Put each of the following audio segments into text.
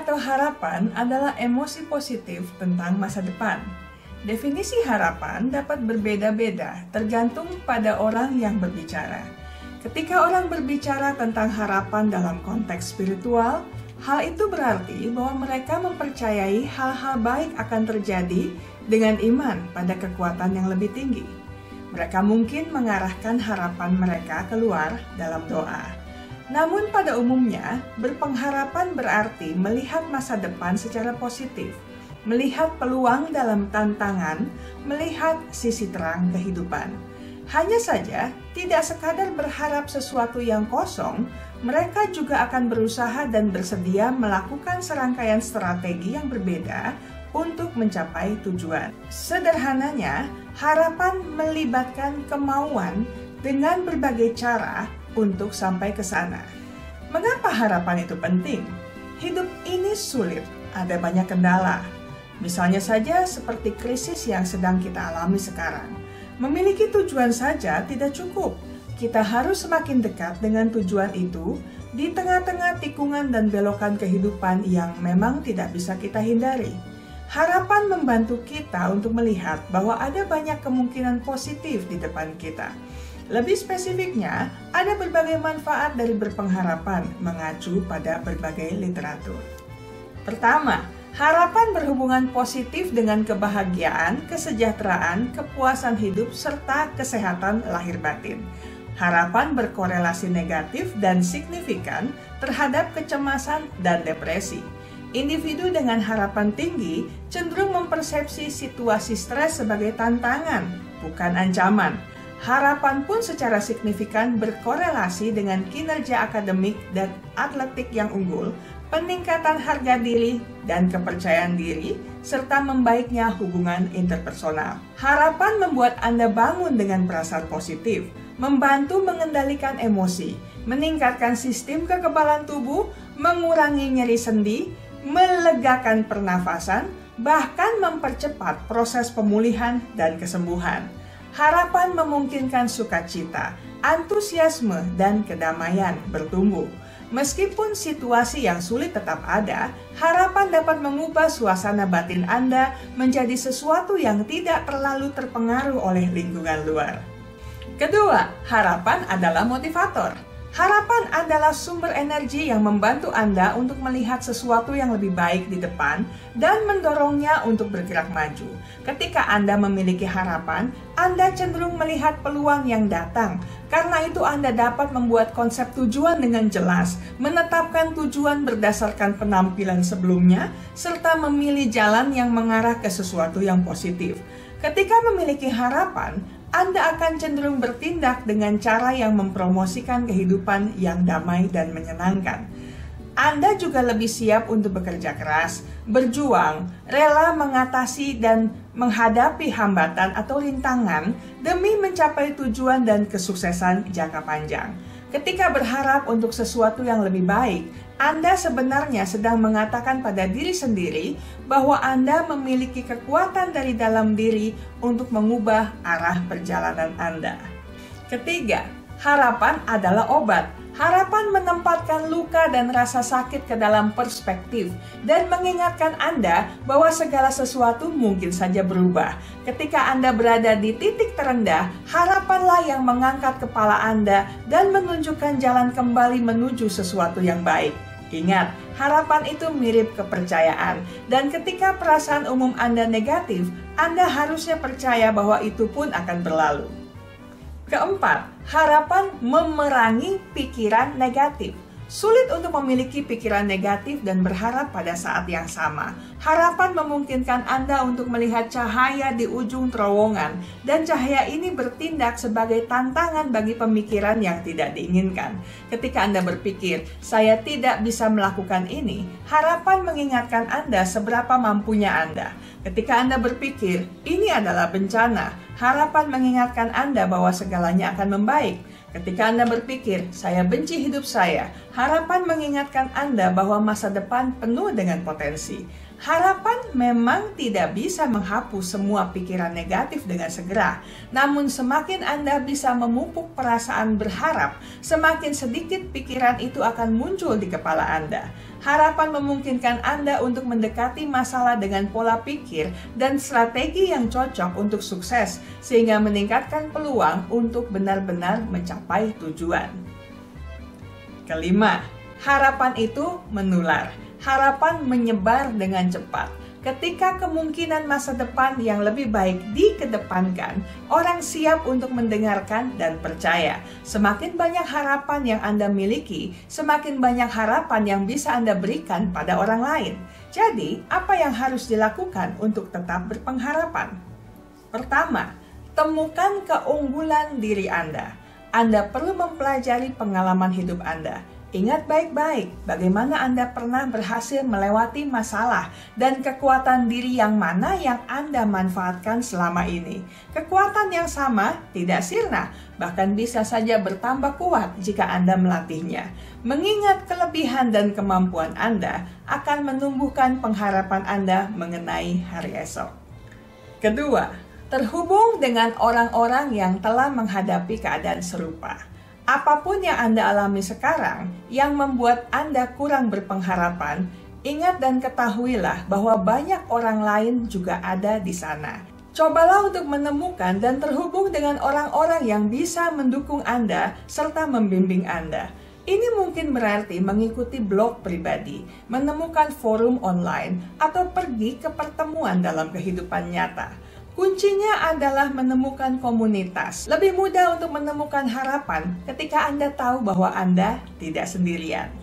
atau harapan adalah emosi positif tentang masa depan. Definisi harapan dapat berbeda-beda tergantung pada orang yang berbicara. Ketika orang berbicara tentang harapan dalam konteks spiritual, hal itu berarti bahwa mereka mempercayai hal-hal baik akan terjadi dengan iman pada kekuatan yang lebih tinggi. Mereka mungkin mengarahkan harapan mereka keluar dalam doa. Namun pada umumnya, berpengharapan berarti melihat masa depan secara positif, melihat peluang dalam tantangan, melihat sisi terang kehidupan. Hanya saja, tidak sekadar berharap sesuatu yang kosong, mereka juga akan berusaha dan bersedia melakukan serangkaian strategi yang berbeda untuk mencapai tujuan. Sederhananya, harapan melibatkan kemauan dengan berbagai cara untuk sampai ke sana. Mengapa harapan itu penting? Hidup ini sulit, ada banyak kendala. Misalnya saja seperti krisis yang sedang kita alami sekarang. Memiliki tujuan saja tidak cukup. Kita harus semakin dekat dengan tujuan itu di tengah-tengah tikungan dan belokan kehidupan yang memang tidak bisa kita hindari. Harapan membantu kita untuk melihat bahwa ada banyak kemungkinan positif di depan kita. Lebih spesifiknya, ada berbagai manfaat dari berpengharapan mengacu pada berbagai literatur. Pertama, harapan berhubungan positif dengan kebahagiaan, kesejahteraan, kepuasan hidup, serta kesehatan lahir batin. Harapan berkorelasi negatif dan signifikan terhadap kecemasan dan depresi. Individu dengan harapan tinggi cenderung mempersepsi situasi stres sebagai tantangan, bukan ancaman. Harapan pun secara signifikan berkorelasi dengan kinerja akademik dan atletik yang unggul, peningkatan harga diri dan kepercayaan diri, serta membaiknya hubungan interpersonal. Harapan membuat Anda bangun dengan perasaan positif, membantu mengendalikan emosi, meningkatkan sistem kekebalan tubuh, mengurangi nyeri sendi, melegakan pernafasan, bahkan mempercepat proses pemulihan dan kesembuhan. Harapan memungkinkan sukacita, antusiasme, dan kedamaian bertumbuh. Meskipun situasi yang sulit tetap ada, harapan dapat mengubah suasana batin Anda menjadi sesuatu yang tidak terlalu terpengaruh oleh lingkungan luar. Kedua, harapan adalah motivator. Harapan adalah sumber energi yang membantu Anda untuk melihat sesuatu yang lebih baik di depan dan mendorongnya untuk bergerak maju. Ketika Anda memiliki harapan, Anda cenderung melihat peluang yang datang. Karena itu Anda dapat membuat konsep tujuan dengan jelas, menetapkan tujuan berdasarkan penampilan sebelumnya, serta memilih jalan yang mengarah ke sesuatu yang positif. Ketika memiliki harapan, Anda akan cenderung bertindak dengan cara yang mempromosikan kehidupan yang damai dan menyenangkan. Anda juga lebih siap untuk bekerja keras, berjuang, rela mengatasi dan menghadapi hambatan atau rintangan demi mencapai tujuan dan kesuksesan jangka panjang. Ketika berharap untuk sesuatu yang lebih baik, Anda sebenarnya sedang mengatakan pada diri sendiri bahwa Anda memiliki kekuatan dari dalam diri untuk mengubah arah perjalanan Anda. Ketiga, harapan adalah obat. Harapan menempatkan luka dan rasa sakit ke dalam perspektif dan mengingatkan Anda bahwa segala sesuatu mungkin saja berubah. Ketika Anda berada di titik terendah, harapanlah yang mengangkat kepala Anda dan menunjukkan jalan kembali menuju sesuatu yang baik. Ingat, harapan itu mirip kepercayaan, dan ketika perasaan umum Anda negatif, Anda harusnya percaya bahwa itu pun akan berlalu. Keempat, harapan memerangi pikiran negatif. Sulit untuk memiliki pikiran negatif dan berharap pada saat yang sama. Harapan memungkinkan Anda untuk melihat cahaya di ujung terowongan, dan cahaya ini bertindak sebagai tantangan bagi pemikiran yang tidak diinginkan. Ketika Anda berpikir, "Saya tidak bisa melakukan ini," harapan mengingatkan Anda seberapa mampunya Anda. Ketika Anda berpikir, "Ini adalah bencana," harapan mengingatkan Anda bahwa segalanya akan membaik. Ketika Anda berpikir, "Saya benci hidup saya," harapan mengingatkan Anda bahwa masa depan penuh dengan potensi. Harapan memang tidak bisa menghapus semua pikiran negatif dengan segera. Namun semakin Anda bisa memupuk perasaan berharap, semakin sedikit pikiran itu akan muncul di kepala Anda. Harapan memungkinkan Anda untuk mendekati masalah dengan pola pikir dan strategi yang cocok untuk sukses, sehingga meningkatkan peluang untuk benar-benar mencapai tujuan. Kelima, harapan itu menular. Harapan menyebar dengan cepat. Ketika kemungkinan masa depan yang lebih baik dikedepankan, orang siap untuk mendengarkan dan percaya. Semakin banyak harapan yang Anda miliki, semakin banyak harapan yang bisa Anda berikan pada orang lain. Jadi, apa yang harus dilakukan untuk tetap berpengharapan? Pertama, temukan keunggulan diri Anda. Anda perlu mempelajari pengalaman hidup Anda. Ingat baik-baik bagaimana Anda pernah berhasil melewati masalah dan kekuatan diri yang mana yang Anda manfaatkan selama ini. Kekuatan yang sama tidak sirna, bahkan bisa saja bertambah kuat jika Anda melatihnya. Mengingat kelebihan dan kemampuan Anda akan menumbuhkan pengharapan Anda mengenai hari esok. Kedua, terhubung dengan orang-orang yang telah menghadapi keadaan serupa. Apapun yang Anda alami sekarang yang membuat Anda kurang berpengharapan, ingat dan ketahuilah bahwa banyak orang lain juga ada di sana. Cobalah untuk menemukan dan terhubung dengan orang-orang yang bisa mendukung Anda serta membimbing Anda. Ini mungkin berarti mengikuti blog pribadi, menemukan forum online, atau pergi ke pertemuan dalam kehidupan nyata. Kuncinya adalah menemukan komunitas. Lebih mudah untuk menemukan harapan ketika Anda tahu bahwa Anda tidak sendirian.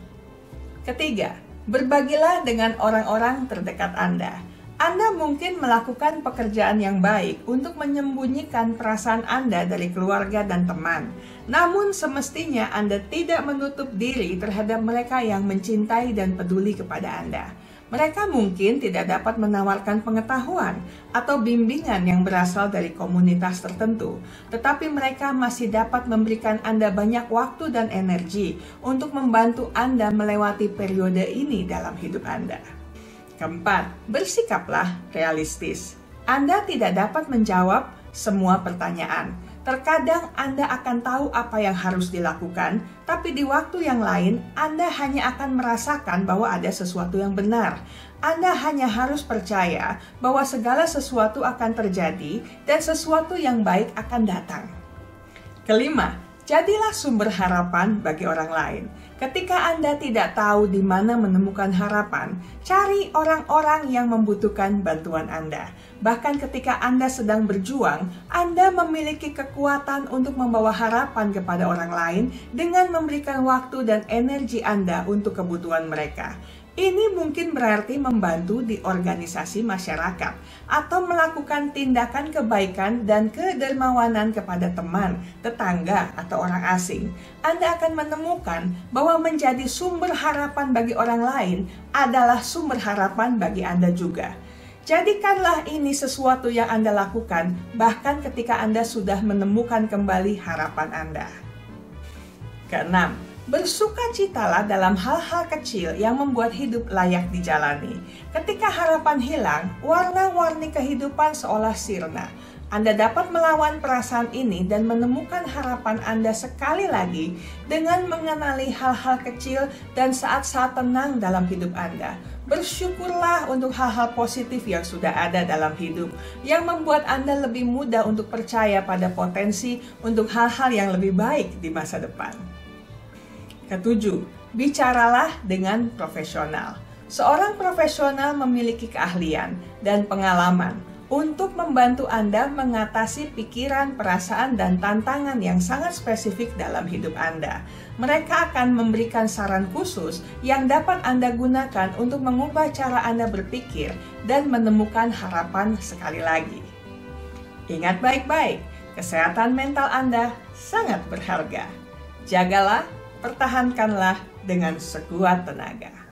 Ketiga, berbagilah dengan orang-orang terdekat Anda. Anda mungkin melakukan pekerjaan yang baik untuk menyembunyikan perasaan Anda dari keluarga dan teman. Namun semestinya Anda tidak menutup diri terhadap mereka yang mencintai dan peduli kepada Anda. Mereka mungkin tidak dapat menawarkan pengetahuan atau bimbingan yang berasal dari komunitas tertentu, tetapi mereka masih dapat memberikan Anda banyak waktu dan energi untuk membantu Anda melewati periode ini dalam hidup Anda. Keempat, bersikaplah realistis. Anda tidak dapat menjawab semua pertanyaan. Terkadang Anda akan tahu apa yang harus dilakukan, tapi di waktu yang lain Anda hanya akan merasakan bahwa ada sesuatu yang benar. Anda hanya harus percaya bahwa segala sesuatu akan terjadi dan sesuatu yang baik akan datang. Kelima, jadilah sumber harapan bagi orang lain. Ketika Anda tidak tahu di mana menemukan harapan, cari orang-orang yang membutuhkan bantuan Anda. Bahkan ketika Anda sedang berjuang, Anda memiliki kekuatan untuk membawa harapan kepada orang lain dengan memberikan waktu dan energi Anda untuk kebutuhan mereka. Ini mungkin berarti membantu di organisasi masyarakat atau melakukan tindakan kebaikan dan kedermawanan kepada teman, tetangga, atau orang asing. Anda akan menemukan bahwa menjadi sumber harapan bagi orang lain adalah sumber harapan bagi Anda juga. Jadikanlah ini sesuatu yang Anda lakukan bahkan ketika Anda sudah menemukan kembali harapan Anda. Keenam, bersukacitalah dalam hal-hal kecil yang membuat hidup layak dijalani. Ketika harapan hilang, warna-warni kehidupan seolah sirna. Anda dapat melawan perasaan ini dan menemukan harapan Anda sekali lagi dengan mengenali hal-hal kecil dan saat-saat tenang dalam hidup Anda. Bersyukurlah untuk hal-hal positif yang sudah ada dalam hidup, yang membuat Anda lebih mudah untuk percaya pada potensi untuk hal-hal yang lebih baik di masa depan. Ketujuh, bicaralah dengan profesional. Seorang profesional memiliki keahlian dan pengalaman untuk membantu Anda mengatasi pikiran, perasaan, dan tantangan yang sangat spesifik dalam hidup Anda. Mereka akan memberikan saran khusus yang dapat Anda gunakan untuk mengubah cara Anda berpikir dan menemukan harapan sekali lagi. Ingat baik-baik, kesehatan mental Anda sangat berharga. Jagalah, pertahankanlah dengan sekuat tenaga.